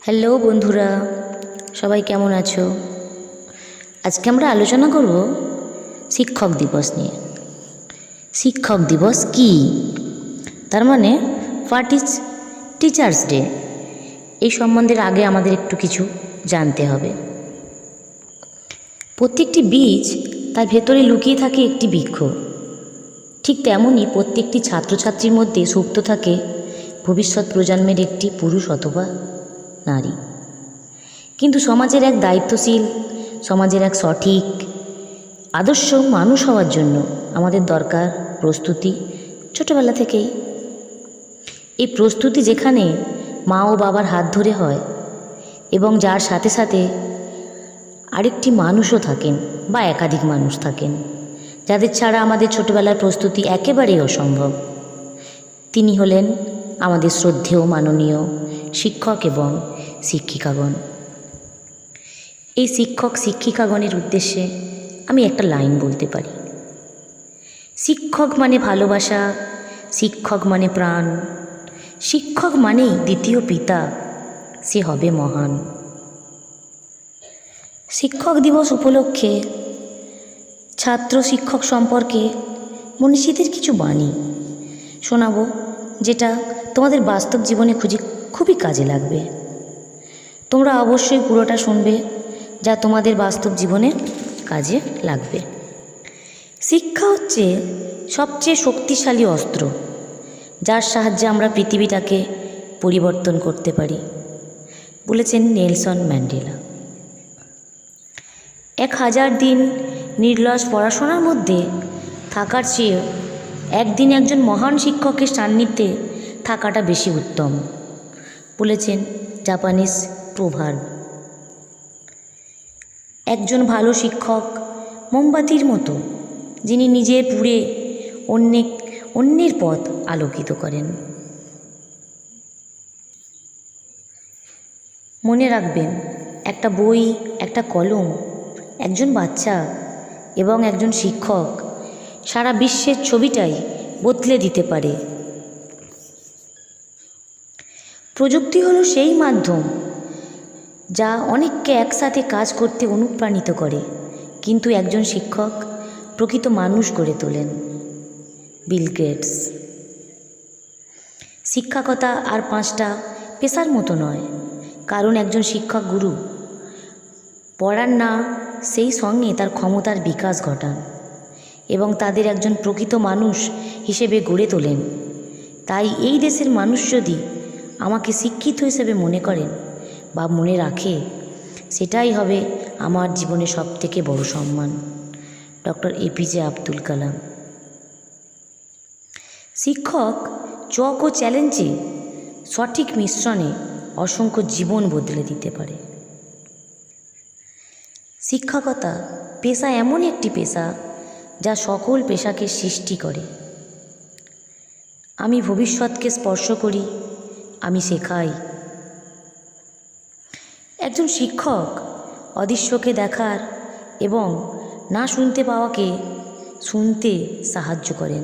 Hello বন্ধুরা, সবাই কেমন আছো? আজকে আমরা আলোচনা করব শিক্ষক দিবস নিয়ে। শিক্ষক দিবস কি? তার মানে হোয়াট ইজ টিচার্স ডে। এই সম্বন্ধে আগে আমাদের একটু কিছু জানতে হবে। প্রত্যেকটি বীজ তার ভেতরে লুকিয়ে থাকে একটি বৃক্ষ। ঠিক তেমনই প্রত্যেকটি ছাত্রছাত্রীর মধ্যে সুপ্ত থাকে ভবিষ্যৎ প্রজন্মের একটি পুরুষ অথবা নারী। কিন্তু সমাজের এক দায়িত্বশীল, সমাজের এক সঠিক আদর্শ মানুষ হওয়ার জন্য আমাদের দরকার প্রস্তুতি ছোটোবেলা থেকেই। এই প্রস্তুতি যেখানে মা ও বাবার হাত ধরে হয় এবং যার সাথে সাথে আরেকটি মানুষও থাকেন বা একাধিক মানুষ থাকেন, যাদের ছাড়া আমাদের ছোটোবেলার প্রস্তুতি একেবারেই অসম্ভব। তিনি হলেন আমাদের শ্রদ্ধেয় মাননীয় শিক্ষক এবং শিক্ষিকাগণ। এই শিক্ষক শিক্ষিকাগণের উদ্দেশ্যে আমি একটা লাইন বলতে পারি। শিক্ষক মানে ভালোবাসা, শিক্ষক মানে প্রাণ, শিক্ষক মানেই দ্বিতীয় পিতা, সে হবে মহান। শিক্ষক দিবস উপলক্ষে ছাত্র শিক্ষক সম্পর্কে মনীষীদের কিছু বাণী শোনাবো, যেটা তোমাদের বাস্তব জীবনে খুবই কাজে লাগবে। তোমরা অবশ্যই পুরোটা শুনবে, যা তোমাদের বাস্তব জীবনে কাজে লাগবে। শিক্ষা হচ্ছে সবচেয়ে শক্তিশালী অস্ত্র, যার সাহায্যে আমরা পৃথিবীটাকে পরিবর্তন করতে পারি, বলেছেন নেলসন ম্যান্ডেলা। 1000 দিন নির্লস পড়াশোনার মধ্যে থাকার চেয়ে একদিন একজন মহান শিক্ষকের সান্নিধ্যে থাকাটা বেশি উত্তম, বলেছেন জাপানিজ প্রভার্ব। একজন ভালো শিক্ষক মোমবাতির মতো, যিনি নিজে পুড়ে অন্যের পথ আলোকিত করেন। মনে রাখবেন, একটা বই, একটা কলম, একজন বাচ্চা এবং একজন শিক্ষক সারা বিশ্বের ছবিটাই বদলে দিতে পারে। প্রযুক্তি হলো সেই মাধ্যম যা অনেককে একসাথে কাজ করতে অনুপ্রাণিত করে, কিন্তু একজন শিক্ষক প্রকৃত মানুষ গড়ে তোলেন। Bill Gates. শিক্ষকতা আর 5টা পেশার মতো নয়, কারণ একজন শিক্ষক গুরু পড়ান না, সেই সঙ্গে তার ক্ষমতার বিকাশ ঘটান এবং তাদের একজন প্রকৃত মানুষ হিসেবে গড়ে তোলেন। তাই এই দেশের মানুষ যদি আমাকে শিক্ষিত হিসেবে মনে করেন বা মনে রাখে, সেটাই হবে আমার জীবনে সবথেকে বড় সম্মান। Doctor APJ Abdul Kalam. শিক্ষক চক ও চ্যালেঞ্জে সঠিক মিশ্রণে অসংখ্য জীবন বদলে দিতে পারে। শিক্ষকতা পেশা এমন একটি পেশা যা সকল পেশাকে সৃষ্টি করে। আমি ভবিষ্যৎকে স্পর্শ করি, আমি শেখাই। একজন শিক্ষক অদৃশ্যকে দেখার এবং না শুনতে পাওয়াকে শুনতে সাহায্য করেন।